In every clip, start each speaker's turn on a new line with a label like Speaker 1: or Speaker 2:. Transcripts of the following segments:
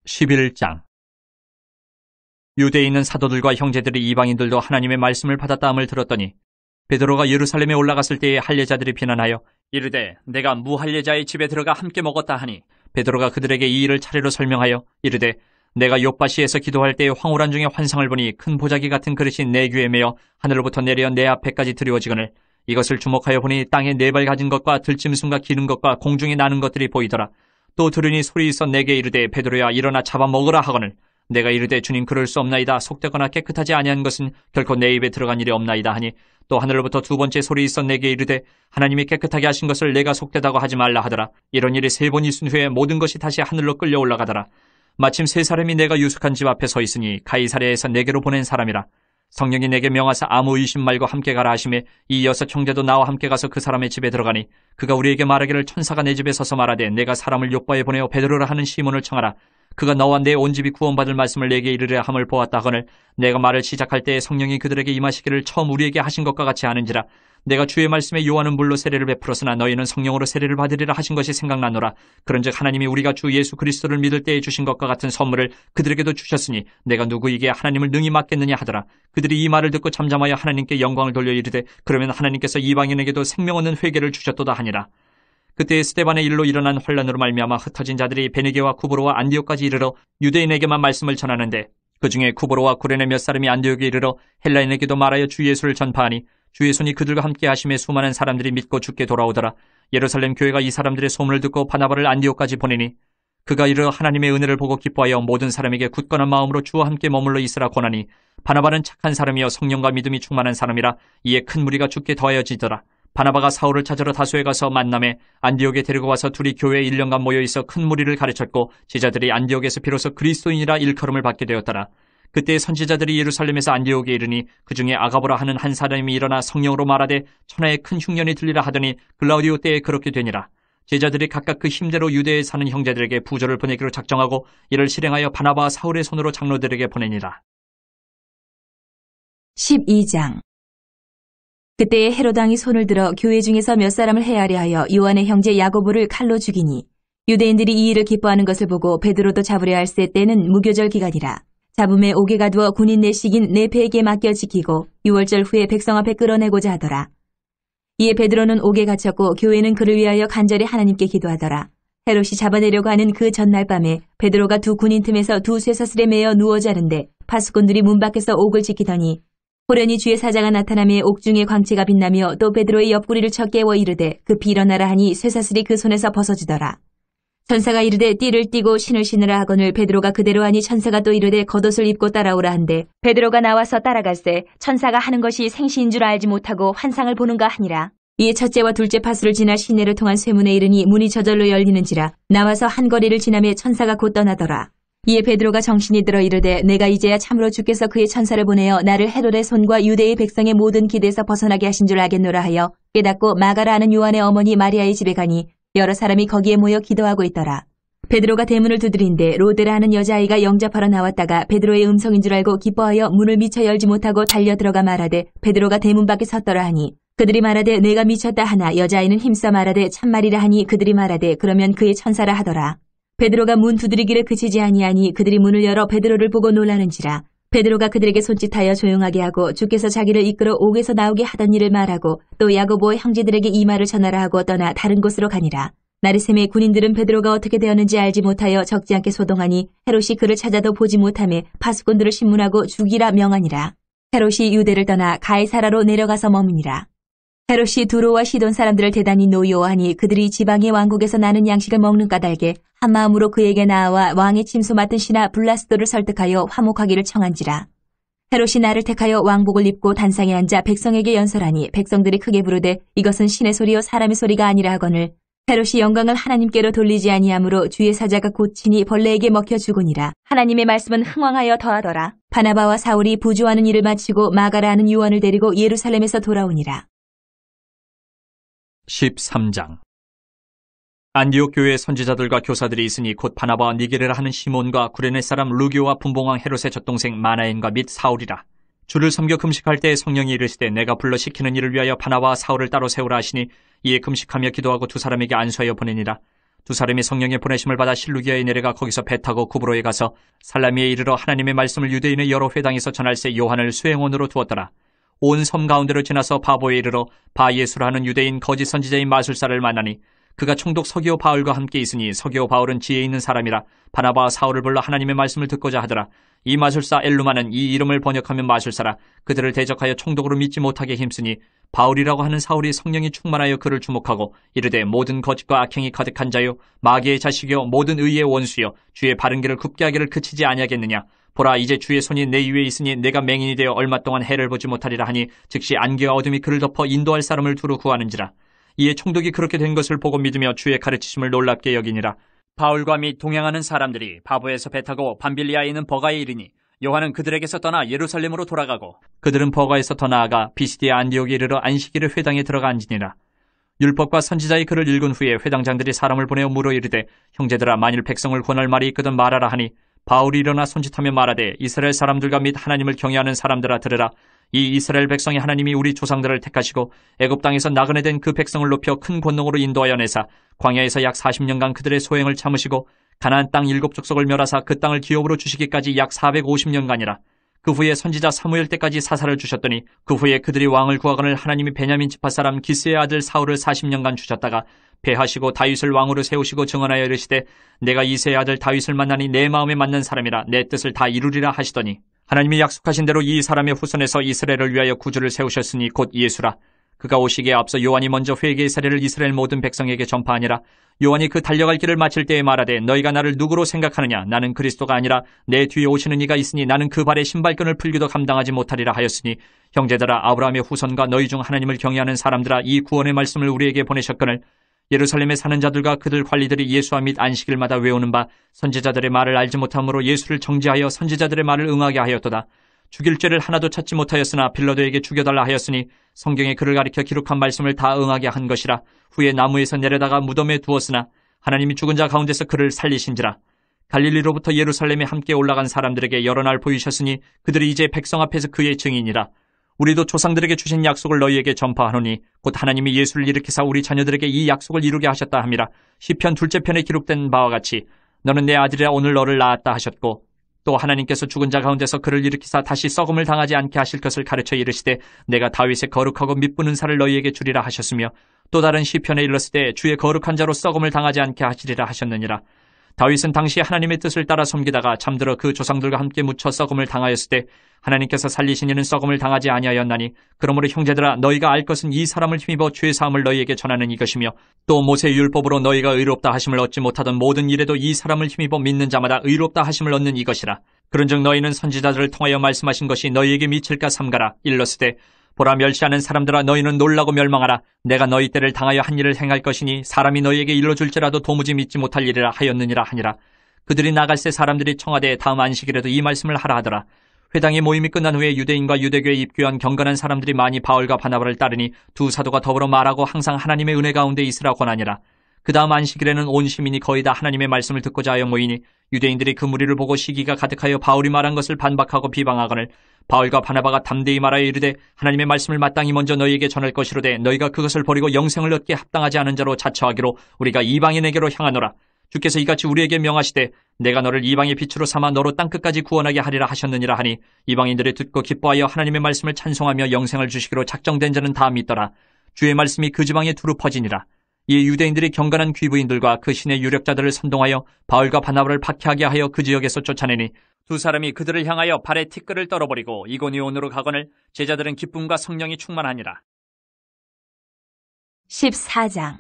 Speaker 1: 11장. 유대에 있는 사도들과 형제들이 이방인들도 하나님의 말씀을 받았다함을 들었더니 베드로가 예루살렘에 올라갔을 때에 할례자들이 비난하여 이르되 내가 무할례자의 집에 들어가 함께 먹었다 하니 베드로가 그들에게 이 일을 차례로 설명하여 이르되 내가 욥바시에서 기도할 때에 황홀한 중에 환상을 보니 큰 보자기 같은 그릇이 내 귀에 매어 하늘로부터 내려 내 앞에까지 드리워지거늘 이것을 주목하여 보니 땅에 네 발 가진 것과 들짐승과 기는 것과 공중에 나는 것들이 보이더라. 또 들으니 소리 있어 내게 이르되 베드로야 일어나 잡아먹으라 하거늘 내가 이르되 주님 그럴 수 없나이다. 속되거나 깨끗하지 아니한 것은 결코 내 입에 들어간 일이 없나이다 하니 또 하늘로부터 두 번째 소리 있어 내게 이르되 하나님이 깨끗하게 하신 것을 내가 속되다고 하지 말라 하더라. 이런 일이 세 번 있은 후에 모든 것이 다시 하늘로 끌려 올라가더라. 마침 세 사람이 내가 유숙한 집 앞에 서 있으니 가이사랴에서 내게로 보낸 사람이라. 성령이 내게 명하사 아무 의심 말고 함께 가라 하시매 이 여섯 형제도 나와 함께 가서 그 사람의 집에 들어가니 그가 우리에게 말하기를 천사가 내 집에 서서 말하되 내가 사람을 욥바에 보내어 베드로라 하는 시몬을 청하라. 그가 너와 내 온 집이 구원받을 말씀을 내게 이르려 함을 보았다 하거늘 내가 말을 시작할 때에 성령이 그들에게 임하시기를 처음 우리에게 하신 것과 같이 하는지라. 내가 주의 말씀에 요한은 물로 세례를 베풀었으나 너희는 성령으로 세례를 받으리라 하신 것이 생각나노라. 그런즉 하나님이 우리가 주 예수 그리스도를 믿을 때에 주신 것과 같은 선물을 그들에게도 주셨으니 내가 누구에게 하나님을 능히 맡겠느냐 하더라. 그들이 이 말을 듣고 잠잠하여 하나님께 영광을 돌려 이르되 그러면 하나님께서 이방인에게도 생명 얻는 회개를 주셨도다 하니라. 그때 스데반의 일로 일어난 환란으로 말미암아 흩어진 자들이 베네게와 쿠브로와 안디옥까지 이르러 유대인에게만 말씀을 전하는데 그 중에 쿠브로와 구레네 몇 사람이 안디옥에 이르러 헬라인에게도 말하여 주 예수를 전파하니 주의 손이 그들과 함께 하심에 수많은 사람들이 믿고 주께 돌아오더라. 예루살렘 교회가 이 사람들의 소문을 듣고 바나바를 안디옥까지 보내니 그가 이르러 하나님의 은혜를 보고 기뻐하여 모든 사람에게 굳건한 마음으로 주와 함께 머물러 있으라 권하니 바나바는 착한 사람이여 성령과 믿음이 충만한 사람이라. 이에 큰 무리가 주께 더하여지더라. 바나바가 사울을 찾으러 다소에 가서 만남에 안디옥에 데리고 와서 둘이 교회에 1년간 모여있어 큰 무리를 가르쳤고 제자들이 안디옥에서 비로소 그리스도인이라 일컬음을 받게 되었더라. 그때 선지자들이 예루살렘에서 안디옥에 이르니 그 중에 아가보라 하는 한 사람이 일어나 성령으로 말하되 천하에 큰 흉년이 들리라 하더니 글라우디오 때에 그렇게 되니라. 제자들이 각각 그 힘대로 유대에 사는 형제들에게 부조를 보내기로 작정하고 이를 실행하여 바나바와 사울의 손으로 장로들에게 보내니라.
Speaker 2: 12장. 그때에 헤롯 왕이 손을 들어 교회 중에서 몇 사람을 해하려 하여 요한의 형제 야고보를 칼로 죽이니 유대인들이 이 일을 기뻐하는 것을 보고 베드로도 잡으려 할세 때는 무교절 기간이라. 잡음에 옥에 가두어 군인 내식인 네페에게 맡겨 지키고 6월절 후에 백성 앞에 끌어내고자 하더라. 이에 베드로는 옥에 갇혔고 교회는 그를 위하여 간절히 하나님께 기도하더라. 헤롯이 잡아내려고 하는 그 전날 밤에 베드로가 두 군인 틈에서 두 쇠사슬에 매어 누워 자는데 파수꾼들이 문 밖에서 옥을 지키더니 호련히 주의 사자가 나타나며 옥중의 광채가 빛나며 또 베드로의 옆구리를 쳐 깨워 이르되 급히 일어나라 하니 쇠사슬이 그 손에서 벗어지더라. 천사가 이르되 띠를 띠고 신을 신으라 하거늘 베드로가 그대로 하니 천사가 또 이르되 겉옷을 입고 따라오라 한데 베드로가 나와서 따라갈새 천사가 하는 것이 생시인 줄 알지 못하고 환상을 보는가 하니라. 이에 첫째와 둘째 파수를 지나 시내를 통한 쇠문에 이르니 문이 저절로 열리는지라. 나와서 한 거리를 지나며 천사가 곧 떠나더라. 이에 베드로가 정신이 들어 이르되 내가 이제야 참으로 주께서 그의 천사를 보내어 나를 헤롯의 손과 유대의 백성의 모든 기대에서 벗어나게 하신 줄 알겠노라 하여 깨닫고 마가라 하는 요한의 어머니 마리아의 집에 가니 여러 사람이 거기에 모여 기도하고 있더라. 베드로가 대문을 두드린데 로데라 하는 여자아이가 영접하러 나왔다가 베드로의 음성인 줄 알고 기뻐하여 문을 미처 열지 못하고 달려 들어가 말하되 베드로가 대문 밖에 섰더라 하니 그들이 말하되 내가 미쳤다 하나 여자아이는 힘써 말하되 참말이라 하니 그들이 말하되 그러면 그의 천사라 하더라. 베드로가 문 두드리기를 그치지 아니하니 그들이 문을 열어 베드로를 보고 놀라는지라. 베드로가 그들에게 손짓하여 조용하게 하고 주께서 자기를 이끌어 옥에서 나오게 하던 일을 말하고 또 야고보의 형제들에게 이 말을 전하라 하고 떠나 다른 곳으로 가니라. 나르셈의 군인들은 베드로가 어떻게 되었는지 알지 못하여 적지 않게 소동하니 헤롯이 그를 찾아도 보지 못하며 파수꾼들을 신문하고 죽이라 명하니라. 헤롯이 유대를 떠나 가이사라로 내려가서 머무니라. 헤롯이 두로와 시돈 사람들을 대단히 노여워하니 그들이 지방의 왕국에서 나는 양식을 먹는 까닭에 한 마음으로 그에게 나아와 왕의 침소 맡은 신하 블라스도를 설득하여 화목하기를 청한지라. 헤롯이 나를 택하여 왕복을 입고 단상에 앉아 백성에게 연설하니 백성들이 크게 부르되 이것은 신의 소리요 사람의 소리가 아니라 하거늘 헤롯이 영광을 하나님께로 돌리지 아니하므로 주의 사자가 곧 친히 벌레에게 먹혀 죽으니라. 하나님의 말씀은 흥왕하여 더하더라. 바나바와 사울이 부주하는 일을 마치고 마가라 하는 요한을 데리고 예루살렘에서 돌아오니라.
Speaker 1: 13장. 안디옥 교회의 선지자들과 교사들이 있으니 곧 바나바와 니게르라 하는 시몬과 구레네 사람 루기오와 분봉왕 헤롯의 젖동생 마나엔과 및 사울이라. 주를 섬겨 금식할 때 성령이 이르시되 내가 불러 시키는 일을 위하여 바나바와 사울을 따로 세우라 하시니 이에 금식하며 기도하고 두 사람에게 안수하여 보내니라. 두 사람이 성령의 보내심을 받아 실루기아에 내려가 거기서 배 타고 구브로에 가서 살라미에 이르러 하나님의 말씀을 유대인의 여러 회당에서 전할새 요한을 수행원으로 두었더라. 온 섬 가운데로 지나서 바보에 이르러 바예수라 하는 유대인 거짓 선지자인 마술사를 만나니 그가 총독 서기오 바울과 함께 있으니 서기오 바울은 지혜 있는 사람이라 바나바와 사울을 불러 하나님의 말씀을 듣고자 하더라. 이 마술사 엘루마는 이 이름을 번역하면 마술사라 그들을 대적하여 총독으로 믿지 못하게 힘쓰니 바울이라고 하는 사울이 성령이 충만하여 그를 주목하고 이르되 모든 거짓과 악행이 가득한 자요 마귀의 자식이요 모든 의의 원수요 주의 바른 길을 굽게 하기를 그치지 아니하겠느냐. 보라 이제 주의 손이 내 위에 있으니 내가 맹인이 되어 얼마 동안 해를 보지 못하리라 하니 즉시 안개와 어둠이 그를 덮어 인도할 사람을 두루 구하는지라. 이에 총독이 그렇게 된 것을 보고 믿으며 주의 가르치심을 놀랍게 여기니라. 바울과 및 동행하는 사람들이 바보에서 배 타고 밤빌리아에 있는 버가에 이르니 요한은 그들에게서 떠나 예루살렘으로 돌아가고 그들은 버가에서 더 나아가 비시디아 안디옥에 이르러 안식일에 회당에 들어가 앉으니라. 율법과 선지자의 글을 읽은 후에 회당장들이 사람을 보내어 물어 이르되 형제들아 만일 백성을 권할 말이 있거든 말하라 하니 바울이 일어나 손짓하며 말하되 이스라엘 사람들과 및 하나님을 경외하는 사람들아 들으라. 이 이스라엘 백성이 하나님이 우리 조상들을 택하시고 애굽 땅에서 나그네 된 그 백성을 높여 큰 권능으로 인도하여 내사 광야에서 약 40년간 그들의 소행을 참으시고 가나안 땅 7족속을 멸하사 그 땅을 기업으로 주시기까지 약 450년간이라. 그 후에 선지자 사무엘 때까지 사사를 주셨더니 그 후에 그들이 왕을 구하거늘 하나님이 베냐민 지파 사람 기스의 아들 사울을 40년간 주셨다가 배하시고 다윗을 왕으로 세우시고 증언하여 이르시되 내가 이새의 아들 다윗을 만나니 내 마음에 맞는 사람이라 내 뜻을 다 이루리라 하시더니 하나님이 약속하신 대로 이 사람의 후손에서 이스라엘을 위하여 구주를 세우셨으니 곧 예수라. 그가 오시기에 앞서 요한이 먼저 회개의 사례를 이스라엘 모든 백성에게 전파하니라. 요한이 그 달려갈 길을 마칠 때에 말하되 너희가 나를 누구로 생각하느냐. 나는 그리스도가 아니라 내 뒤에 오시는 이가 있으니 나는 그 발에 신발끈을 풀기도 감당하지 못하리라 하였으니 형제들아 아브라함의 후손과 너희 중 하나님을 경외하는 사람들아 이 구원의 말씀을 우리에게 보내셨거늘 예루살렘에 사는 자들과 그들 관리들이 예수와 및 안식일마다 외우는 바 선지자들의 말을 알지 못함으로 예수를 정죄하여 선지자들의 말을 응하게 하였도다. 죽일 죄를 하나도 찾지 못하였으나 빌라도에게 죽여달라 하였으니 성경에 그를 가리켜 기록한 말씀을 다 응하게 한 것이라. 후에 나무에서 내려다가 무덤에 두었으나 하나님이 죽은 자 가운데서 그를 살리신지라. 갈릴리로부터 예루살렘에 함께 올라간 사람들에게 여러 날 보이셨으니 그들이 이제 백성 앞에서 그의 증인이라. 우리도 조상들에게 주신 약속을 너희에게 전파하노니 곧 하나님이 예수를 일으키사 우리 자녀들에게 이 약속을 이루게 하셨다 함이라. 시편 2째 편에 기록된 바와 같이 너는 내 아들이라 오늘 너를 낳았다 하셨고 또 하나님께서 죽은 자 가운데서 그를 일으키사 다시 썩음을 당하지 않게 하실 것을 가르쳐 이르시되 내가 다윗의 거룩하고 mid부는 살을 너희에게 주리라 하셨으며 또 다른 시편에 일렀을 때 주의 거룩한 자로 썩음을 당하지 않게 하시리라 하셨느니라. 다윗은 당시 하나님의 뜻을 따라 섬기다가 잠들어 그 조상들과 함께 묻혀 썩음을 당하였을 때 하나님께서 살리신 이는 썩음을 당하지 아니하였나니 그러므로 형제들아 너희가 알 것은 이 사람을 힘입어 죄 사함을 너희에게 전하는 이것이며 또 모세의 율법으로 너희가 의롭다 하심을 얻지 못하던 모든 일에도 이 사람을 힘입어 믿는 자마다 의롭다 하심을 얻는 이것이라. 그런즉 너희는 선지자들을 통하여 말씀하신 것이 너희에게 미칠까 삼가라. 일렀으되 보라 멸시하는 사람들아 너희는 놀라고 멸망하라. 내가 너희 때를 당하여 한 일을 행할 것이니 사람이 너희에게 일러줄지라도 도무지 믿지 못할 일이라 하였느니라 하니라. 그들이 나갈새 사람들이 청하되 다음 안식일에도 이 말씀을 하라 하더라. 회당의 모임이 끝난 후에 유대인과 유대교에 입교한 경건한 사람들이 많이 바울과 바나바를 따르니 두 사도가 더불어 말하고 항상 하나님의 은혜 가운데 있으라 권하니라. 그 다음 안식일에는 온 시민이 거의 다 하나님의 말씀을 듣고자 하여 모이니 유대인들이 그 무리를 보고 시기가 가득하여 바울이 말한 것을 반박하고 비방하거늘 바울과 바나바가 담대히 말하여 이르되 하나님의 말씀을 마땅히 먼저 너희에게 전할 것이로되 너희가 그것을 버리고 영생을 얻게 합당하지 않은 자로 자처하기로 우리가 이방인에게로 향하노라. 주께서 이같이 우리에게 명하시되 내가 너를 이방의 빛으로 삼아 너로 땅끝까지 구원하게 하리라 하셨느니라 하니 이방인들이 듣고 기뻐하여 하나님의 말씀을 찬송하며 영생을 주시기로 작정된 자는 다 믿더라. 주의 말씀이 그 지방에 두루 퍼지니라. 이 유대인들이 경건한 귀부인들과 그 신의 유력자들을 선동하여 바울과 바나바를 박해하게 하여 그 지역에서 쫓아내니 두 사람이 그들을 향하여 발에 티끌을 떨어버리고 이고니온으로 가거늘 제자들은 기쁨과 성령이 충만하니라.
Speaker 2: 14장.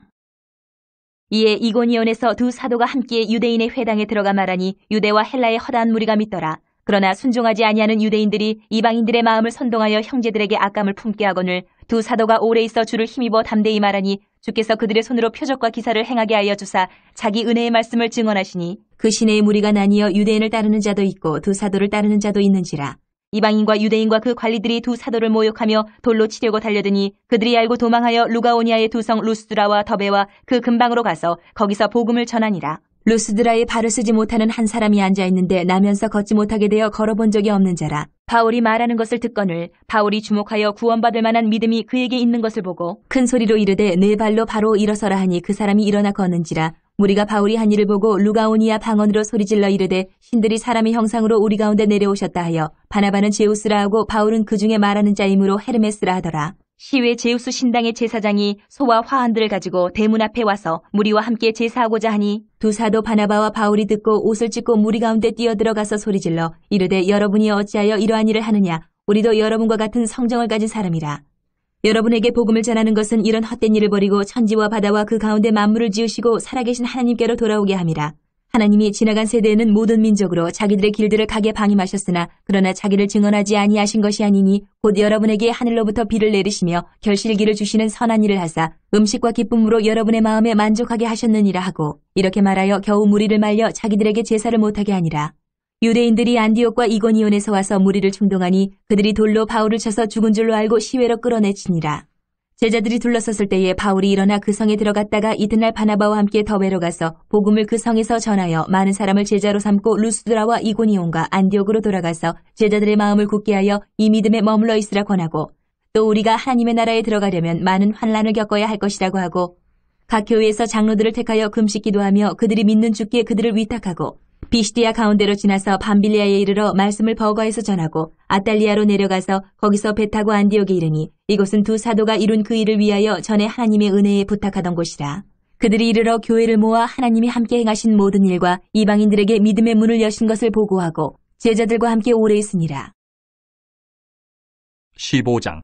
Speaker 2: 이에 이고니온에서 두 사도가 함께 유대인의 회당에 들어가 말하니 유대와 헬라의 허다한 무리가 믿더라. 그러나 순종하지 아니하는 유대인들이 이방인들의 마음을 선동하여 형제들에게 악감을 품게 하거늘 두 사도가 오래 있어 주를 힘입어 담대히 말하니 주께서 그들의 손으로 표적과 기사를 행하게 하여 주사 자기 은혜의 말씀을 증언하시니 그 시내의 무리가 나뉘어 유대인을 따르는 자도 있고 두 사도를 따르는 자도 있는지라. 이방인과 유대인과 그 관리들이 두 사도를 모욕하며 돌로 치려고 달려드니 그들이 알고 도망하여 루가오니아의 두 성 루스드라와 더베와 그 근방으로 가서 거기서 복음을 전하니라. 루스드라에 발을 쓰지 못하는 한 사람이 앉아있는데 나면서 걷지 못하게 되어 걸어본 적이 없는 자라. 바울이 말하는 것을 듣거늘 바울이 주목하여 구원받을 만한 믿음이 그에게 있는 것을 보고 큰 소리로 이르되 네 발로 바로 일어서라 하니 그 사람이 일어나 걷는지라. 무리가 바울이 한 일을 보고 루가오니아 방언으로 소리질러 이르되 신들이 사람의 형상으로 우리 가운데 내려오셨다 하여 바나바는 제우스라 하고 바울은 그 중에 말하는 자이므로 헤르메스라 하더라. 시외 제우스 신당의 제사장이 소와 화환들을 가지고 대문 앞에 와서 무리와 함께 제사하고자 하니 두 사도 바나바와 바울이 듣고 옷을 찢고 무리 가운데 뛰어들어가서 소리질러 이르되 여러분이 어찌하여 이러한 일을 하느냐. 우리도 여러분과 같은 성정을 가진 사람이라. 여러분에게 복음을 전하는 것은 이런 헛된 일을 버리고 천지와 바다와 그 가운데 만물을 지으시고 살아계신 하나님께로 돌아오게 함이라. 하나님이 지나간 세대에는 모든 민족으로 자기들의 길들을 가게 방임하셨으나 그러나 자기를 증언하지 아니하신 것이 아니니 곧 여러분에게 하늘로부터 비를 내리시며 결실기를 주시는 선한 일을 하사 음식과 기쁨으로 여러분의 마음에 만족하게 하셨느니라 하고 이렇게 말하여 겨우 무리를 말려 자기들에게 제사를 못하게 하니라. 유대인들이 안디옥과 이고니온에서 와서 무리를 충동하니 그들이 돌로 바울을 쳐서 죽은 줄로 알고 시외로 끌어내치니라. 제자들이 둘러섰을 때에 바울이 일어나 그 성에 들어갔다가 이튿날 바나바와 함께 더베로 가서 복음을 그 성에서 전하여 많은 사람을 제자로 삼고 루스드라와 이고니온과 안디옥으로 돌아가서 제자들의 마음을 굳게 하여 이 믿음에 머물러 있으라 권하고 또 우리가 하나님의 나라에 들어가려면 많은 환난을 겪어야 할 것이라고 하고 각 교회에서 장로들을 택하여 금식 기도하며 그들이 믿는 주께 그들을 위탁하고 비시디아 가운데로 지나서 밤빌리아에 이르러 말씀을 버가에서 전하고 아탈리아로 내려가서 거기서 배 타고 안디옥에 이르니 이곳은 두 사도가 이룬 그 일을 위하여 전에 하나님의 은혜에 부탁하던 곳이라. 그들이 이르러 교회를 모아 하나님이 함께 행하신 모든 일과 이방인들에게 믿음의 문을 여신 것을 보고하고 제자들과 함께 오래 있으니라.
Speaker 1: 15장.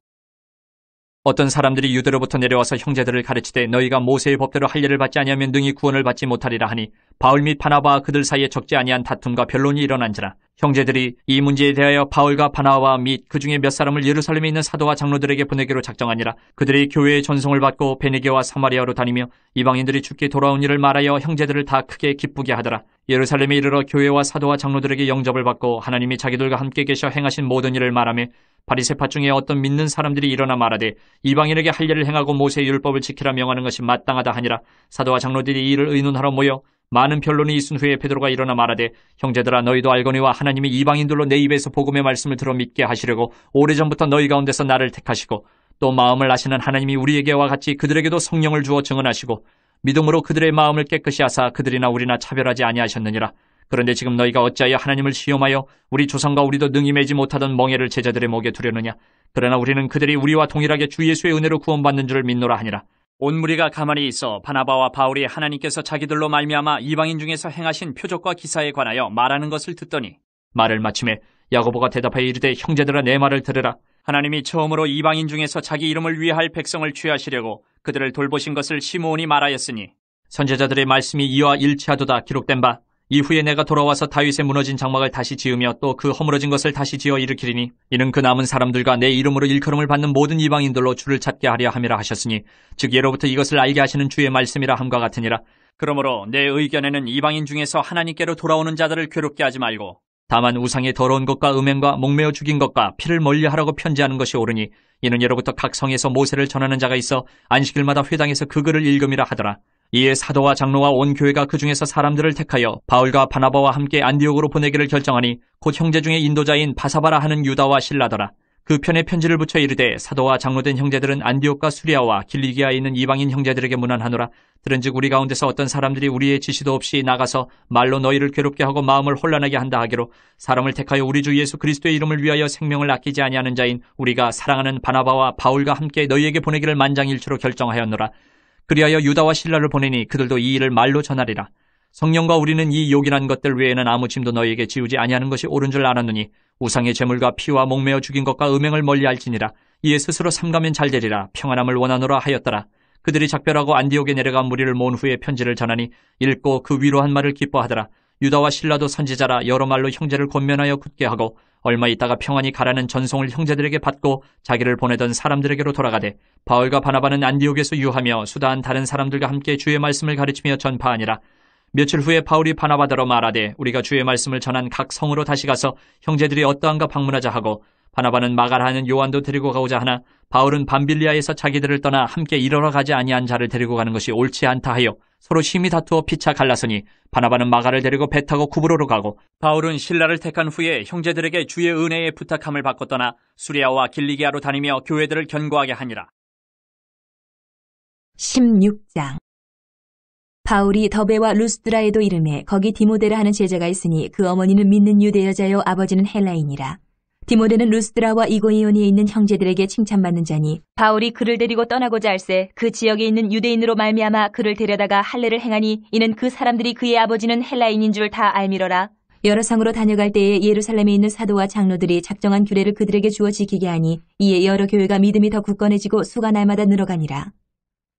Speaker 1: 어떤 사람들이 유대로부터 내려와서 형제들을 가르치되 너희가 모세의 법대로 할례를 받지 아니하면 능히 구원을 받지 못하리라 하니 바울 및 바나바와 그들 사이에 적지 아니한 다툼과 변론이 일어난지라. 형제들이 이 문제에 대하여 바울과 바나바 및 그 중에 몇 사람을 예루살렘에 있는 사도와 장로들에게 보내기로 작정하니라. 그들이 교회의 전송을 받고 베네게와 사마리아로 다니며 이방인들이 주께 돌아온 일을 말하여 형제들을 다 크게 기쁘게 하더라. 예루살렘에 이르러 교회와 사도와 장로들에게 영접을 받고 하나님이 자기들과 함께 계셔 행하신 모든 일을 말하며 바리새파 중에 어떤 믿는 사람들이 일어나 말하되 이방인에게 할례를 행하고 모세의 율법을 지키라 명하는 것이 마땅하다 하니라. 사도와 장로들이 이 일을 의논하러 모여 많은 변론이 있은 후에 베드로가 일어나 말하되 형제들아 너희도 알거니와 하나님이 이방인들로 내 입에서 복음의 말씀을 들어 믿게 하시려고 오래전부터 너희 가운데서 나를 택하시고 또 마음을 아시는 하나님이 우리에게와 같이 그들에게도 성령을 주어 증언하시고 믿음으로 그들의 마음을 깨끗이 하사 그들이나 우리나 차별하지 아니하셨느니라. 그런데 지금 너희가 어찌하여 하나님을 시험하여 우리 조상과 우리도 능히 매지 못하던 멍에를 제자들의 목에 두려느냐. 그러나 우리는 그들이 우리와 동일하게 주 예수의 은혜로 구원받는 줄을 믿노라 하니라. 온 무리가 가만히 있어 바나바와 바울이 하나님께서 자기들로 말미암아 이방인 중에서 행하신 표적과 기사에 관하여 말하는 것을 듣더니 말을 마침에 야고보가 대답하여 이르되 형제들아 내 말을 들으라. 하나님이 처음으로 이방인 중에서 자기 이름을 위할 백성을 취하시려고 그들을 돌보신 것을 시므온이 말하였으니 선지자들의 말씀이 이와 일치하도다 기록된 바 이후에 내가 돌아와서 다윗의 무너진 장막을 다시 지으며 또 그 허물어진 것을 다시 지어 일으키리니 이는 그 남은 사람들과 내 이름으로 일컬음을 받는 모든 이방인들로 주를 찾게 하려 함이라 하셨으니 즉 예로부터 이것을 알게 하시는 주의 말씀이라 함과 같으니라. 그러므로 내 의견에는 이방인 중에서 하나님께로 돌아오는 자들을 괴롭게 하지 말고 다만 우상의 더러운 것과 음행과 목매어 죽인 것과 피를 멀리하라고 편지하는 것이 옳으니 이는 예로부터 각 성에서 모세를 전하는 자가 있어 안식일마다 회당에서 그 글을 읽음이라 하더라. 이에 사도와 장로와 온 교회가 그 중에서 사람들을 택하여 바울과 바나바와 함께 안디옥으로 보내기를 결정하니 곧 형제 중에 인도자인 바사바라 하는 유다와 실라더라. 그 편에 편지를 붙여 이르되 사도와 장로된 형제들은 안디옥과 수리아와 길리기아에 있는 이방인 형제들에게 문안하노라. 들은즉 우리 가운데서 어떤 사람들이 우리의 지시도 없이 나가서 말로 너희를 괴롭게 하고 마음을 혼란하게 한다 하기로 사람을 택하여 우리 주 예수 그리스도의 이름을 위하여 생명을 아끼지 아니하는 자인 우리가 사랑하는 바나바와 바울과 함께 너희에게 보내기를 만장일치로 결정하였노라. 그리하여 유다와 실라를 보내니 그들도 이 일을 말로 전하리라. 성령과 우리는 이 요긴한 것들 외에는 아무 짐도 너희에게 지우지 아니하는 것이 옳은 줄 알았느니 우상의 제물과 피와 목매어 죽인 것과 음행을 멀리할지니라. 이에 스스로 삼가면 잘되리라. 평안함을 원하노라 하였더라. 그들이 작별하고 안디옥에 내려가 무리를 모은 후에 편지를 전하니 읽고 그 위로한 말을 기뻐하더라. 유다와 실라도 선지자라 여러 말로 형제를 권면하여 굳게 하고 얼마 있다가 평안히 가라는 전송을 형제들에게 받고 자기를 보내던 사람들에게로 돌아가되 바울과 바나바는 안디옥에서 유하며 수다한 다른 사람들과 함께 주의 말씀을 가르치며 전파하니라. 며칠 후에 바울이 바나바더러 말하되 우리가 주의 말씀을 전한 각 성으로 다시 가서 형제들이 어떠한가 방문하자 하고 바나바는 마가라 하는 요한도 데리고 가고자 하나 바울은 밤빌리아에서 자기들을 떠나 함께 일하러 가지 아니한 자를 데리고 가는 것이 옳지 않다 하여 서로 심히 다투어 피차 갈라서니 바나바는 마가를 데리고 배 타고 구브로로 가고 바울은 실라를 택한 후에 형제들에게 주의 은혜에 부탁함을 받고 떠나 수리아와 길리기아로 다니며 교회들을 견고하게 하니라.
Speaker 2: 16장. 바울이 더베와 루스드라에도 이르매 거기 디모데라 하는 제자가 있으니 그 어머니는 믿는 유대 여자요 아버지는 헬라인이라. 디모데는 루스드라와 이고니온에 있는 형제들에게 칭찬받는 자니 바울이 그를 데리고 떠나고자 할새 그 지역에 있는 유대인으로 말미암아 그를 데려다가 할례를 행하니 이는 그 사람들이 그의 아버지는 헬라인인 줄 다 알미러라. 여러 성으로 다녀갈 때에 예루살렘에 있는 사도와 장로들이 작정한 규례를 그들에게 주어 지키게 하니 이에 여러 교회가 믿음이 더 굳건해지고 수가 날마다 늘어가니라.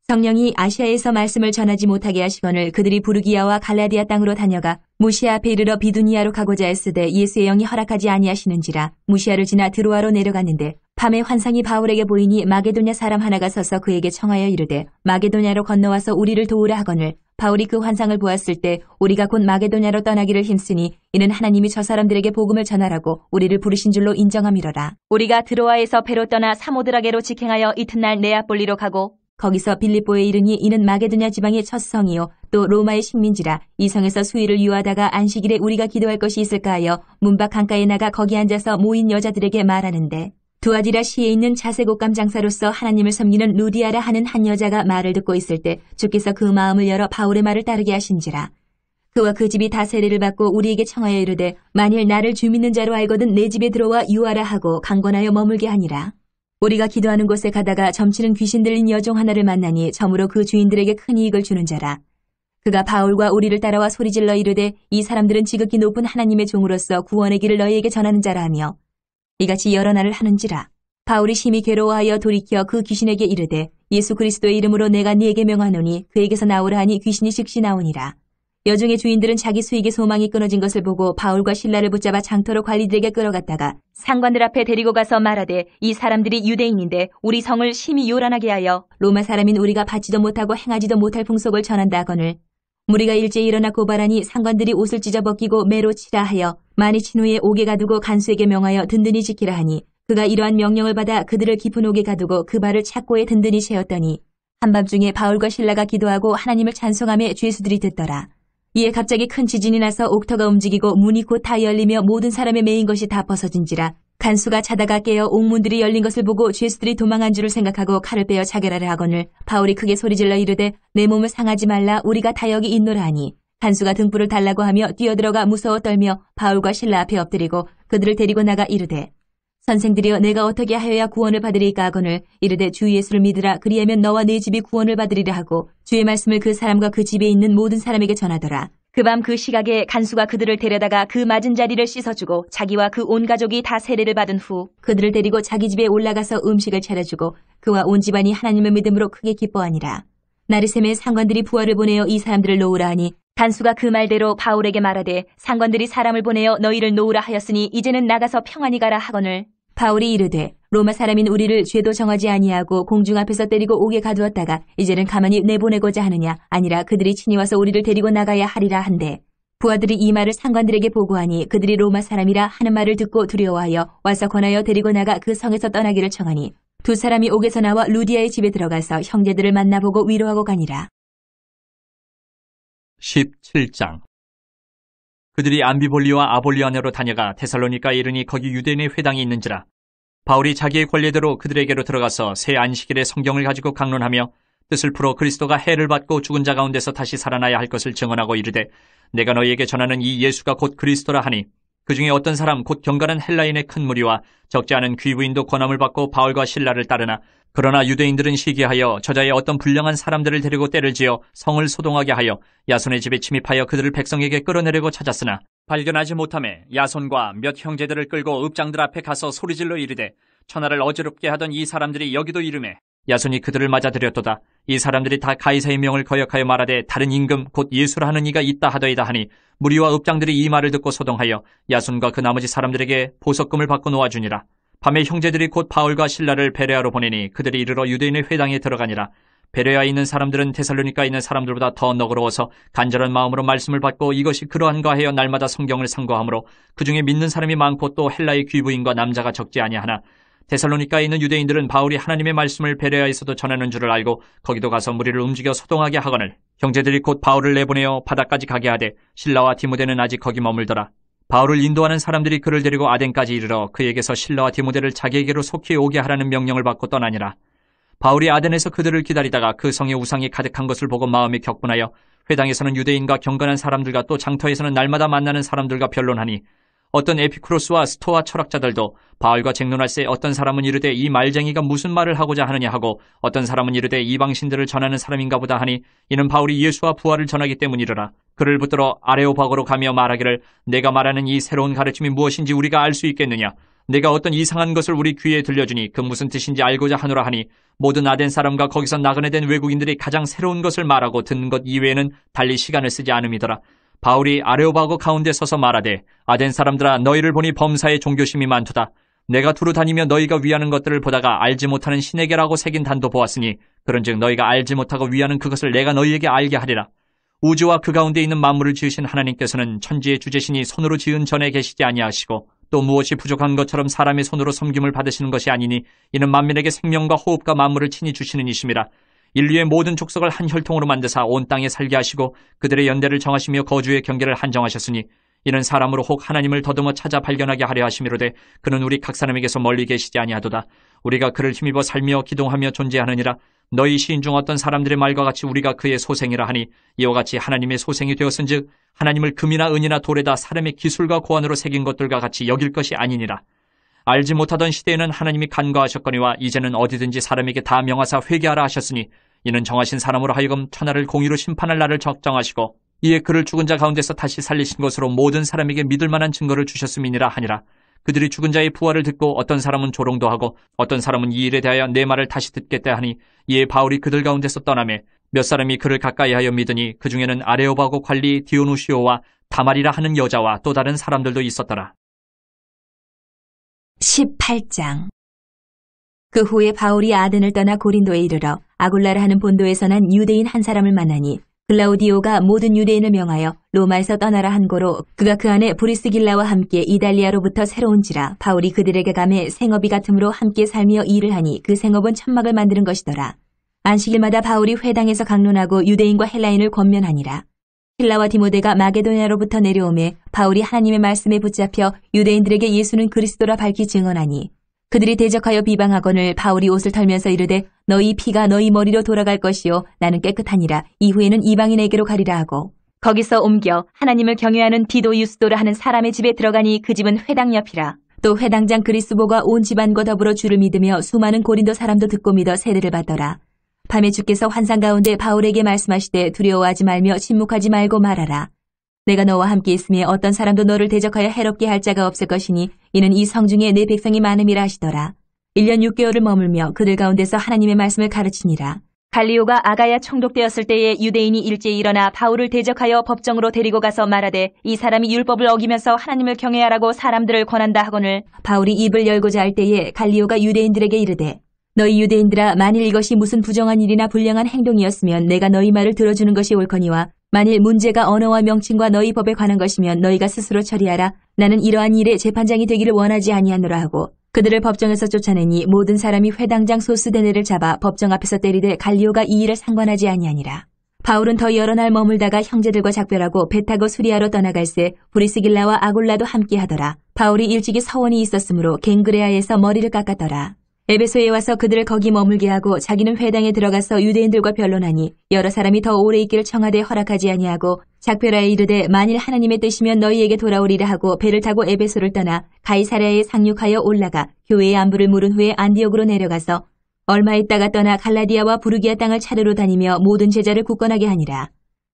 Speaker 2: 성령이 아시아에서 말씀을 전하지 못하게 하시거늘 그들이 부르기아와 갈라디아 땅으로 다녀가 무시아 앞에 이르러 비두니아로 가고자 했으되 예수의 영이 허락하지 아니하시는지라 무시아를 지나 드로아로 내려갔는데 밤에 환상이 바울에게 보이니 마게도냐 사람 하나가 서서 그에게 청하여 이르되 마게도냐로 건너와서 우리를 도우라 하거늘 바울이 그 환상을 보았을 때 우리가 곧 마게도냐로 떠나기를 힘쓰니 이는 하나님이 저 사람들에게 복음을 전하라고 우리를 부르신 줄로 인정함이로라. 우리가 드로아에서 배로 떠나 사모드라게로 직행하여 이튿날 네아폴리로 가고 거기서 빌립보에 이르니 이는 마게도냐 지방의 첫 성이요 또 로마의 식민지라. 이 성에서 수일을 유하다가 안식일에 우리가 기도할 것이 있을까 하여 문밖 강가에 나가 거기 앉아서 모인 여자들에게 말하는데 두아디라 시에 있는 자색옷감 장사로서 하나님을 섬기는 루디아라 하는 한 여자가 말을 듣고 있을 때 주께서 그 마음을 열어 바울의 말을 따르게 하신지라. 그와 그 집이 다 세례를 받고 우리에게 청하여 이르되 만일 나를 주 믿는 자로 알거든 내 집에 들어와 유하라 하고 강권하여 머물게 하니라. 우리가 기도하는 곳에 가다가 점치는 귀신 들린 여종 하나를 만나니 점으로 그 주인들에게 큰 이익을 주는 자라. 그가 바울과 우리를 따라와 소리질러 이르되 이 사람들은 지극히 높은 하나님의 종으로서 구원의 길을 너희에게 전하는 자라 하며 이같이 여러 날을 하는지라. 바울이 심히 괴로워하여 돌이켜 그 귀신에게 이르되 예수 그리스도의 이름으로 내가 네게 명하노니 그에게서 나오라 하니 귀신이 즉시 나오니라. 여종의 주인들은 자기 수익의 소망이 끊어진 것을 보고 바울과 실라를 붙잡아 장터로 관리들에게 끌어갔다가 상관들 앞에 데리고 가서 말하되 이 사람들이 유대인인데 우리 성을 심히 요란하게 하여 로마 사람인 우리가 받지도 못하고 행하지도 못할 풍속을 전한다 하거늘 무리가 일제히 일어나 고발하니 상관들이 옷을 찢어 벗기고 매로 치라 하여 많이 친 후에 옥에 가두고 간수에게 명하여 든든히 지키라 하니 그가 이러한 명령을 받아 그들을 깊은 옥에 가두고 그 발을 착고에 든든히 채웠더니 한밤중에 바울과 실라가 기도하고 하나님을 찬송하며 죄수들이 듣더라. 이에 갑자기 큰 지진이 나서 옥터가 움직이고 문이 곧 다 열리며 모든 사람의 매인 것이 다 벗어진지라. 간수가 자다가 깨어 옥문들이 열린 것을 보고 죄수들이 도망한 줄을 생각하고 칼을 빼어 자결하려 하거늘 바울이 크게 소리질러 이르되 내 몸을 상하지 말라 우리가 다 여기 있노라 하니 간수가 등불을 달라고 하며 뛰어들어가 무서워 떨며 바울과 실라 앞에 엎드리고 그들을 데리고 나가 이르되 선생들이여 내가 어떻게 하여야 구원을 받으리까 하거늘 이르되 주 예수를 믿으라 그리하면 너와 네 집이 구원을 받으리라 하고 주의 말씀을 그 사람과 그 집에 있는 모든 사람에게 전하더라. 그 밤 그 시각에 간수가 그들을 데려다가 그 맞은 자리를 씻어주고 자기와 그 온 가족이 다 세례를 받은 후 그들을 데리고 자기 집에 올라가서 음식을 차려주고 그와 온 집안이 하나님을 믿음으로 크게 기뻐하니라. 나르셈의 상관들이 부하를 보내어 이 사람들을 놓으라 하니 간수가 그 말대로 바울에게 말하되 상관들이 사람을 보내어 너희를 놓으라 하였으니 이제는 나가서 평안히 가라 하거늘 바울이 이르되 로마 사람인 우리를 죄도 정하지 아니하고 공중 앞에서 때리고 옥에 가두었다가 이제는 가만히 내보내고자 하느냐 아니라 그들이 친히 와서 우리를 데리고 나가야 하리라 한대 부하들이 이 말을 상관들에게 보고하니 그들이 로마 사람이라 하는 말을 듣고 두려워하여 와서 권하여 데리고 나가 그 성에서 떠나기를 청하니 두 사람이 옥에서 나와 루디아의 집에 들어가서 형제들을 만나보고 위로하고 가니라.
Speaker 1: 17장 그들이 암비볼리와 아볼리아네로 다녀가 데살로니가에 이르니 거기 유대인의 회당이 있는지라. 바울이 자기의 권례대로 그들에게로 들어가서 새 안식일에 성경을 가지고 강론하며 뜻을 풀어 그리스도가 해를 받고 죽은 자 가운데서 다시 살아나야 할 것을 증언하고 이르되 내가 너희에게 전하는 이 예수가 곧 그리스도라 하니 그 중에 어떤 사람 곧 경건한 헬라인의 큰 무리와 적지 않은 귀부인도 권함을 받고 바울과 실라를 따르나 그러나 유대인들은 시기하여 저자의 어떤 불량한 사람들을 데리고 때를 지어 성을 소동하게 하여 야손의 집에 침입하여 그들을 백성에게 끌어내려고 찾았으나 발견하지 못하매 야손과 몇 형제들을 끌고 읍장들 앞에 가서 소리질러 이르되 천하를 어지럽게 하던 이 사람들이 여기도 이르매 야손이 그들을 맞아들였도다. 이 사람들이 다 가이사의 명을 거역하여 말하되 다른 임금 곧 예수라 하는 이가 있다 하더이다 하니 무리와 읍장들이 이 말을 듣고 소동하여 야손과 그 나머지 사람들에게 보석금을 받고 놓아주니라. 밤에 형제들이 곧 바울과 실라를 베레아로 보내니 그들이 이르러 유대인의 회당에 들어가니라. 베레아에 있는 사람들은 데살로니가에 있는 사람들보다 더 너그러워서 간절한 마음으로 말씀을 받고 이것이 그러한가 하여 날마다 성경을 상고하므로 그 중에 믿는 사람이 많고 또 헬라의 귀부인과 남자가 적지 아니하나 데살로니가에 있는 유대인들은 바울이 하나님의 말씀을 베레아에서도 전하는 줄을 알고 거기도 가서 무리를 움직여 소동하게 하거늘 형제들이 곧 바울을 내보내어 바다까지 가게 하되 실라와 디모데는 아직 거기 머물더라. 바울을 인도하는 사람들이 그를 데리고 아덴까지 이르러 그에게서 실라와 디모데를 자기에게로 속히 오게 하라는 명령을 받고 떠나니라. 바울이 아덴에서 그들을 기다리다가 그 성에 우상이 가득한 것을 보고 마음이 격분하여 회당에서는 유대인과 경건한 사람들과 또 장터에서는 날마다 만나는 사람들과 변론하니 어떤 에피쿠로스와 스토아 철학자들도 바울과 쟁론할새 어떤 사람은 이르되 이 말쟁이가 무슨 말을 하고자 하느냐 하고 어떤 사람은 이르되 이방신들을 전하는 사람인가 보다 하니 이는 바울이 예수와 부활을 전하기 때문이러라. 그를 붙들어 아레오바고로 가며 말하기를 내가 말하는 이 새로운 가르침이 무엇인지 우리가 알 수 있겠느냐. 내가 어떤 이상한 것을 우리 귀에 들려주니 그 무슨 뜻인지 알고자 하노라 하니 모든 아덴 사람과 거기서 나그네 된 외국인들이 가장 새로운 것을 말하고 듣는 것 이외에는 달리 시간을 쓰지 않음이더라. 바울이 아레오바고 가운데 서서 말하되 아덴 사람들아 너희를 보니 범사에 종교심이 많도다. 내가 두루 다니며 너희가 위하는 것들을 보다가 알지 못하는 신에게라고 새긴 단도 보았으니 그런즉 너희가 알지 못하고 위하는 그것을 내가 너희에게 알게 하리라. 우주와 그 가운데 있는 만물을 지으신 하나님께서는 천지의 주제신이 손으로 지은 전에 계시지 아니하시고 또 무엇이 부족한 것처럼 사람의 손으로 섬김을 받으시는 것이 아니니 이는 만민에게 생명과 호흡과 만물을 친히 주시는 이심이라. 인류의 모든 족속을 한 혈통으로 만드사 온 땅에 살게 하시고 그들의 연대를 정하시며 거주의 경계를 한정하셨으니 이는 사람으로 혹 하나님을 더듬어 찾아 발견하게 하려 하심이로되 그는 우리 각 사람에게서 멀리 계시지 아니하도다. 우리가 그를 힘입어 살며 기동하며 존재하느니라. 너희 시인 중 어떤 사람들의 말과 같이 우리가 그의 소생이라 하니 이와 같이 하나님의 소생이 되었은즉 하나님을 금이나 은이나 돌에다 사람의 기술과 고안으로 새긴 것들과 같이 여길 것이 아니니라. 알지 못하던 시대에는 하나님이 간과하셨거니와 이제는 어디든지 사람에게 다 명하사 회개하라 하셨으니 이는 정하신 사람으로 하여금 천하를 공의로 심판할 날을 적정하시고 이에 그를 죽은 자 가운데서 다시 살리신 것으로 모든 사람에게 믿을 만한 증거를 주셨음이니라 하니라. 그들이 죽은 자의 부활을 듣고 어떤 사람은 조롱도 하고 어떤 사람은 이 일에 대하여 내 말을 다시 듣겠다 하니 이에 바울이 그들 가운데서 떠나매 몇 사람이 그를 가까이하여 믿으니 그 중에는 아레오바고 관리 디오누시오와 다말이라 하는 여자와 또 다른 사람들도 있었더라.
Speaker 2: 18장. 그 후에 바울이 아덴을 떠나 고린도에 이르러 아굴라라 하는 본도에서 난 유대인 한 사람을 만나니 글라우디오가 모든 유대인을 명하여 로마에서 떠나라 한 고로 그가 그 안에 브리스길라와 함께 이달리아로부터 새로운지라. 바울이 그들에게 가매 생업이 같음으로 함께 살며 일을 하니 그 생업은 천막을 만드는 것이더라. 안식일마다 바울이 회당에서 강론하고 유대인과 헬라인을 권면하니라. 실라와 디모데가 마게도냐로부터 내려오매 바울이 하나님의 말씀에 붙잡혀 유대인들에게 예수는 그리스도라 밝히 증언하니 그들이 대적하여 비방하거늘 바울이 옷을 털면서 이르되 너희 피가 너희 머리로 돌아갈 것이요 나는 깨끗하니라. 이후에는 이방인에게로 가리라 하고 거기서 옮겨 하나님을 경외하는 디도 유스도라 하는 사람의 집에 들어가니 그 집은 회당 옆이라. 또 회당장 그리스보가 온 집안과 더불어 주를 믿으며 수많은 고린도 사람도 듣고 믿어 세례를 받더라. 밤에 주께서 환상 가운데 바울에게 말씀하시되 두려워하지 말며 침묵하지 말고 말하라. 내가 너와 함께 있으며 어떤 사람도 너를 대적하여 해롭게 할 자가 없을 것이니 이는 이 성중에 내 백성이 많음이라 하시더라. 1년 6개월을 머물며 그들 가운데서 하나님의 말씀을 가르치니라. 갈리오가 아가야 총독되었을 때에 유대인이 일제히 일어나 바울을 대적하여 법정으로 데리고 가서 말하되 이 사람이 율법을 어기면서 하나님을 경외하라고 사람들을 권한다 하거늘 바울이 입을 열고자 할 때에 갈리오가 유대인들에게 이르되 너희 유대인들아 만일 이것이 무슨 부정한 일이나 불량한 행동이었으면 내가 너희 말을 들어주는 것이 옳거니와 만일 문제가 언어와 명칭과 너희 법에 관한 것이면 너희가 스스로 처리하라. 나는 이러한 일에 재판장이 되기를 원하지 아니하노라 하고 그들을 법정에서 쫓아내니 모든 사람이 회당장 소스데네를 잡아 법정 앞에서 때리되 갈리오가 이 일을 상관하지 아니하니라. 바울은 더 여러 날 머물다가 형제들과 작별하고 배 타고 수리아로 떠나갈새 브리스길라와 아굴라도 함께 하더라. 바울이 일찍이 서원이 있었으므로 갱그레아에서 머리를 깎았더라. 에베소에 와서 그들을 거기 머물게 하고 자기는 회당에 들어가서 유대인들과 변론하니 여러 사람이 더 오래 있기를 청하되 허락하지 아니하고 작별하에 이르되 만일 하나님의 뜻이면 너희에게 돌아오리라 하고 배를 타고 에베소를 떠나 가이사랴에 상륙하여 올라가 교회의 안부를 물은 후에 안디옥으로 내려가서 얼마 있다가 떠나 갈라디아와 부르기아 땅을 차례로 다니며 모든 제자를 굳건하게 하니라.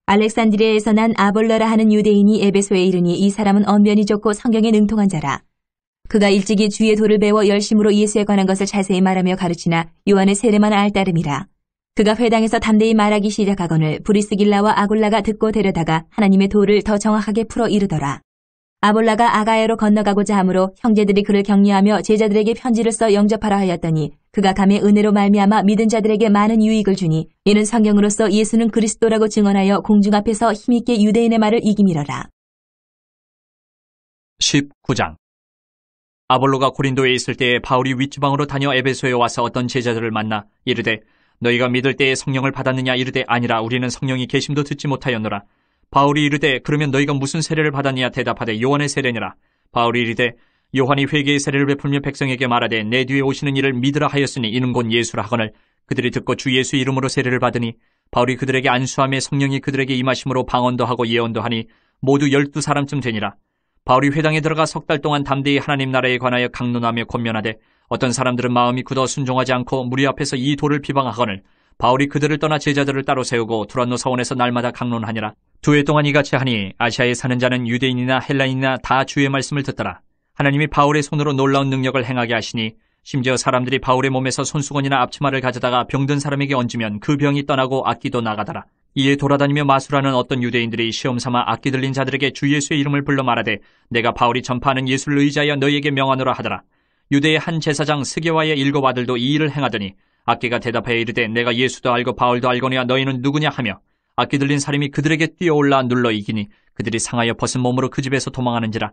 Speaker 2: 알렉산드리아에서 난 아볼러라 하는 유대인이 에베소에 이르니 이 사람은 언변이 좋고 성경에 능통한 자라. 그가 일찍이 주의 도를 배워 열심으로 예수에 관한 것을 자세히 말하며 가르치나 요한의 세례만 알 따름이라. 그가 회당에서 담대히 말하기 시작하거늘 브리스길라와 아굴라가 듣고 데려다가 하나님의 도를 더 정확하게 풀어 이르더라. 아볼라가 아가야로 건너가고자 하므로 형제들이 그를 격려하며 제자들에게 편지를 써 영접하라 하였더니 그가 감에 은혜로 말미암아 믿은 자들에게 많은 유익을 주니 이는 성경으로서 예수는 그리스도라고 증언하여 공중 앞에서 힘있게 유대인의 말을 이기미러라.
Speaker 1: 19장. 아볼로가 고린도에 있을 때에 바울이 윗지방으로 다녀 에베소에 와서 어떤 제자들을 만나 이르되 너희가 믿을 때에 성령을 받았느냐 이르되 아니라 우리는 성령이 계심도 듣지 못하였노라. 바울이 이르되 그러면 너희가 무슨 세례를 받았느냐 대답하되 요한의 세례니라. 바울이 이르되 요한이 회개의 세례를 베풀며 백성에게 말하되 내 뒤에 오시는 이를 믿으라 하였으니 이는 곧 예수라 하거늘 그들이 듣고 주 예수 이름으로 세례를 받으니 바울이 그들에게 안수함에 성령이 그들에게 임하심으로 방언도 하고 예언도 하니 모두 12사람쯤 되니라. 바울이 회당에 들어가 석 달 동안 담대히 하나님 나라에 관하여 강론하며 권면하되 어떤 사람들은 마음이 굳어 순종하지 않고 무리 앞에서 이 돌을 비방하거늘 바울이 그들을 떠나 제자들을 따로 세우고 두란노 사원에서 날마다 강론하니라. 2해 동안 이같이 하니 아시아에 사는 자는 유대인이나 헬라인이나 다 주의 말씀을 듣더라. 하나님이 바울의 손으로 놀라운 능력을 행하게 하시니 심지어 사람들이 바울의 몸에서 손수건이나 앞치마를 가져다가 병든 사람에게 얹으면 그 병이 떠나고 악기도 나가더라. 이에 돌아다니며 마술하는 어떤 유대인들이 시험삼아 악기 들린 자들에게 주 예수의 이름을 불러 말하되 내가 바울이 전파하는 예수를 의지하여 너희에게 명하노라 하더라. 유대의 한 제사장 스게와의 7 아들도 이 일을 행하더니 악기가 대답하여 이르되 내가 예수도 알고 바울도 알거니와 너희는 누구냐 하며 악기 들린 사람이 그들에게 뛰어올라 눌러 이기니 그들이 상하여 벗은 몸으로 그 집에서 도망하는지라.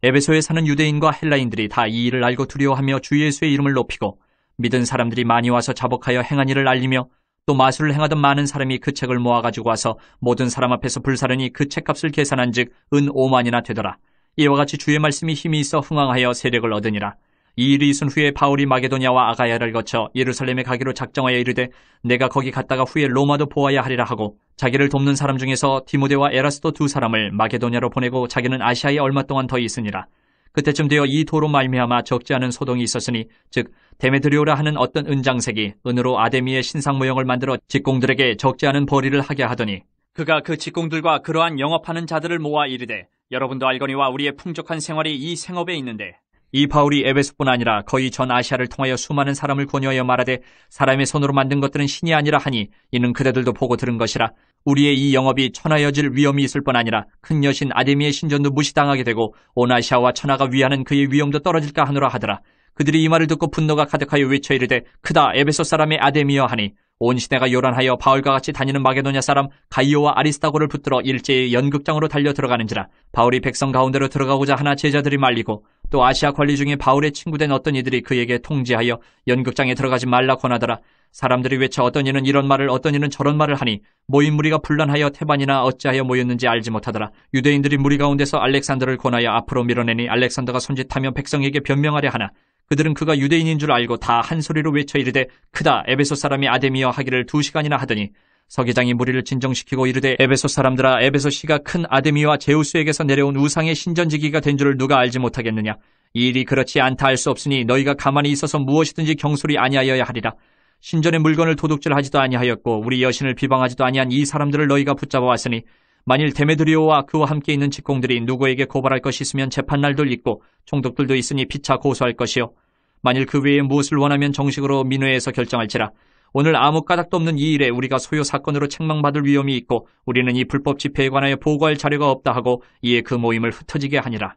Speaker 1: 에베소에 사는 유대인과 헬라인들이 다 이 일을 알고 두려워하며 주 예수의 이름을 높이고 믿은 사람들이 많이 와서 자복하여 행한 일을 알리며 또 마술을 행하던 많은 사람이 그 책을 모아가지고 와서 모든 사람 앞에서 불사르니 그 책값을 계산한즉 은 5만이나 되더라. 이와 같이 주의 말씀이 힘이 있어 흥왕하여 세력을 얻으니라. 이 일이 있은 후에 바울이 마게도냐와 아가야를 거쳐 예루살렘에 가기로 작정하여 이르되 내가 거기 갔다가 후에 로마도 보아야 하리라 하고 자기를 돕는 사람 중에서 디모데와 에라스도 2 사람을 마게도냐로 보내고 자기는 아시아에 얼마 동안 더 있으니라. 그때쯤 되어 이 도로 말미암아 적지 않은 소동이 있었으니 즉 데메드리오라 하는 어떤 은장색이 은으로 아데미의 신상 모형을 만들어 직공들에게 적지 않은 벌이를 하게 하더니 그가 그 직공들과 그러한 영업하는 자들을 모아 이르되 여러분도 알거니와 우리의 풍족한 생활이 이 생업에 있는데 이 바울이 에베소뿐 아니라 거의 전 아시아를 통하여 수많은 사람을 권유하여 말하되 사람의 손으로 만든 것들은 신이 아니라 하니 이는 그대들도 보고 들은 것이라. 우리의 이 영업이 천하여질 위험이 있을 뿐 아니라 큰 여신 아데미의 신전도 무시당하게 되고 온 아시아와 천하가 위하는 그의 위엄도 떨어질까 하노라 하더라. 그들이 이 말을 듣고 분노가 가득하여 외쳐 이르되 크다 에베소 사람의 아데미여 하니 온 시내가 요란하여 바울과 같이 다니는 마게도냐 사람 가이오와 아리스타고를 붙들어 일제히 연극장으로 달려 들어가는지라. 바울이 백성 가운데로 들어가고자 하나 제자들이 말리고 또 아시아 관리 중에 바울의 친구된 어떤 이들이 그에게 통지하여 연극장에 들어가지 말라 권하더라. 사람들이 외쳐 어떤 이는 이런 말을 어떤 이는 저런 말을 하니 모인 무리가 분란하여 태반이나 어찌하여 모였는지 알지 못하더라. 유대인들이 무리 가운데서 알렉산더를 권하여 앞으로 밀어내니 알렉산더가 손짓하며 백성에게 변명하려 하나 그들은 그가 유대인인 줄 알고 다 한 소리로 외쳐 이르되 크다 에베소 사람이 아데미여 하기를 2시간이나 하더니 서기장이 무리를 진정시키고 이르되 에베소 사람들아 에베소 시가 큰 아데미와 제우스에게서 내려온 우상의 신전지기가 된 줄을 누가 알지 못하겠느냐. 이 일이 그렇지 않다 할 수 없으니 너희가 가만히 있어서 무엇이든지 경솔히 아니하여야 하리라. 신전의 물건을 도둑질하지도 아니하였고 우리 여신을 비방하지도 아니한 이 사람들을 너희가 붙잡아 왔으니 만일 데메드리오와 그와 함께 있는 직공들이 누구에게 고발할 것이 있으면 재판날도 있고 총독들도 있으니 피차 고소할 것이요 만일 그 외에 무엇을 원하면 정식으로 민회에서 결정할지라. 오늘 아무 까닭도 없는 이 일에 우리가 소요 사건으로 책망받을 위험이 있고 우리는 이 불법 집회에 관하여 보고할 자료가 없다 하고 이에 그 모임을 흩어지게 하니라.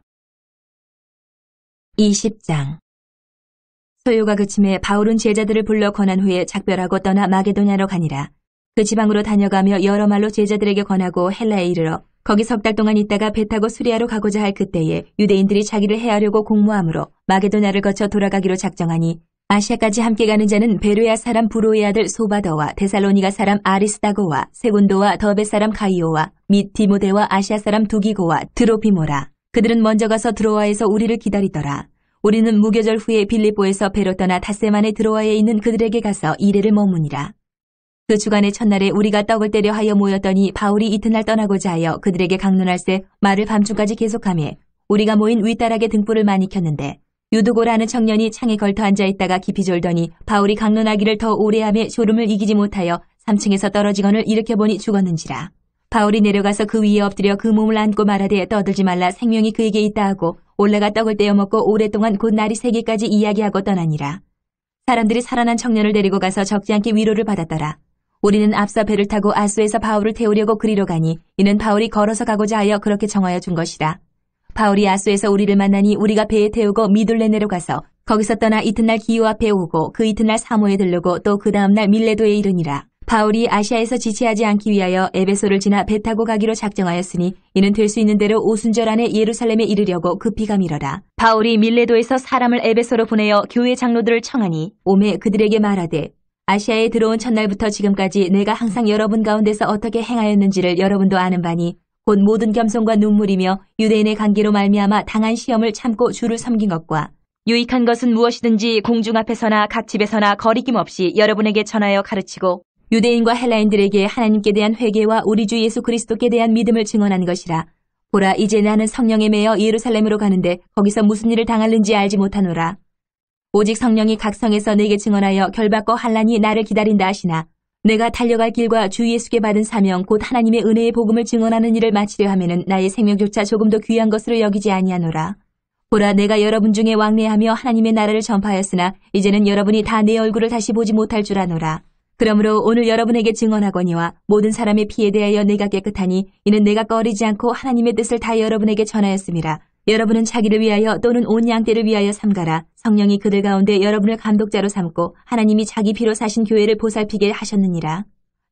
Speaker 2: 20장 소요가 그침에 바울은 제자들을 불러 권한 후에 작별하고 떠나 마게도냐로 가니라. 그 지방으로 다녀가며 여러 말로 제자들에게 권하고 헬라에 이르러 거기 석 달 동안 있다가 배 타고 수리아로 가고자 할 그때에 유대인들이 자기를 해하려고 공모하므로 마게도냐를 거쳐 돌아가기로 작정하니 아시아까지 함께 가는 자는 베르야 사람 브로의 아들 소바더와 데살로니가 사람 아리스다고와 세군도와 더베 사람 가이오와 및 디모데와 아시아 사람 두기고와 드로피모라. 그들은 먼저 가서 드로아에서 우리를 기다리더라. 우리는 무교절 후에 빌립보에서 배로 떠나 닷새만에 드로아에 있는 그들에게 가서 이레를 머무니라. 그 주간의 첫날에 우리가 떡을 때려 하여 모였더니 바울이 이튿날 떠나고자 하여 그들에게 강론할새 말을 밤중까지 계속하며 우리가 모인 윗다락에 등불을 많이 켰는데 유두고라는 청년이 창에 걸터 앉아있다가 깊이 졸더니 바울이 강론하기를 더 오래하며 졸음을 이기지 못하여 3층에서 떨어지건을 일으켜보니 죽었는지라. 바울이 내려가서 그 위에 엎드려 그 몸을 안고 말하되 떠들지 말라 생명이 그에게 있다 하고 올라가 떡을 떼어 먹고 오랫동안 곧 날이 새기까지 이야기하고 떠나니라. 사람들이 살아난 청년을 데리고 가서 적지 않게 위로를 받았더라. 우리는 앞서 배를 타고 아수에서 바울을 태우려고 그리로 가니 이는 바울이 걸어서 가고자 하여 그렇게 정하여 준 것이라. 바울이 아수에서 우리를 만나니 우리가 배에 태우고 미둘레네로 가서 거기서 떠나 이튿날 기호 앞에 오고 그 이튿날 사모에 들르고 또 그 다음날 밀레도에 이르니라. 바울이 아시아에서 지체하지 않기 위하여 에베소를 지나 배 타고 가기로 작정하였으니 이는 될 수 있는 대로 오순절 안에 예루살렘에 이르려고 급히 가미러라. 바울이 밀레도에서 사람을 에베소로 보내어 교회 장로들을 청하니 오매 그들에게 말하되 아시아에 들어온 첫날부터 지금까지 내가 항상 여러분 가운데서 어떻게 행하였는지를 여러분도 아는 바니 곧 모든 겸손과 눈물이며 유대인의 관계로 말미암아 당한 시험을 참고 주를 섬긴 것과 유익한 것은 무엇이든지 공중 앞에서나 각 집에서나 거리낌 없이 여러분에게 전하여 가르치고 유대인과 헬라인들에게 하나님께 대한 회개와 우리 주 예수 그리스도께 대한 믿음을 증언한 것이라. 보라, 이제 나는 성령에 매여 예루살렘으로 가는데 거기서 무슨 일을 당할는지 알지 못하노라. 오직 성령이 각 성에서 내게 증언하여 결박과 환난이 나를 기다린다 하시나 내가 달려갈 길과 주 예수께 받은 사명 곧 하나님의 은혜의 복음을 증언하는 일을 마치려 하면은 나의 생명조차 조금도 귀한 것으로 여기지 아니하노라. 보라, 내가 여러분 중에 왕래하며 하나님의 나라를 전파하였으나 이제는 여러분이 다 내 얼굴을 다시 보지 못할 줄 아노라. 그러므로 오늘 여러분에게 증언하거니와 모든 사람의 피에 대하여 내가 깨끗하니 이는 내가 꺼리지 않고 하나님의 뜻을 다 여러분에게 전하였습니다. 여러분은 자기를 위하여 또는 온 양떼를 위하여 삼가라. 성령이 그들 가운데 여러분을 감독자로 삼고 하나님이 자기 피로 사신 교회를 보살피게 하셨느니라.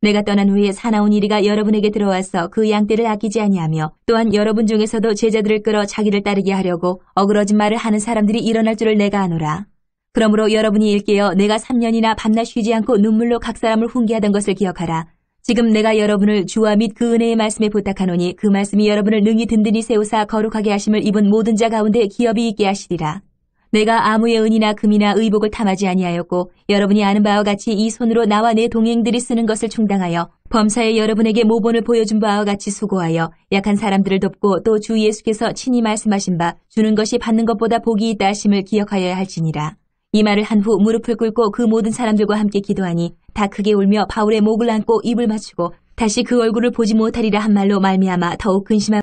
Speaker 2: 내가 떠난 후에 사나운 이리가 여러분에게 들어와서 그 양떼를 아끼지 아니하며 또한 여러분 중에서도 제자들을 끌어 자기를 따르게 하려고 어그러진 말을 하는 사람들이 일어날 줄을 내가 아노라. 그러므로 여러분이 일깨어 내가 3년이나 밤낮 쉬지 않고 눈물로 각 사람을 훈계하던 것을 기억하라. 지금 내가 여러분을 주와 및 그 은혜의 말씀에 부탁하노니 그 말씀이 여러분을 능히 든든히 세우사 거룩하게 하심을 입은 모든 자 가운데 기업이 있게 하시리라. 내가 아무의 은이나 금이나 의복을 탐하지 아니하였고 여러분이 아는 바와 같이 이 손으로 나와 내 동행들이 쓰는 것을 충당하여 범사에 여러분에게 모본을 보여준 바와 같이 수고하여 약한 사람들을 돕고 또 주 예수께서 친히 말씀하신 바 주는 것이 받는 것보다 복이 있다 하심을 기억하여야 할지니라. 이 말을 한 후 무릎을 꿇고 그 모든 사람들과 함께 기도하니 다 크게 울며 바울의 목을 안고 입을 맞추고 다시 그 얼굴을 보지 못하리라 한 말로 말미암아 더욱 근심하고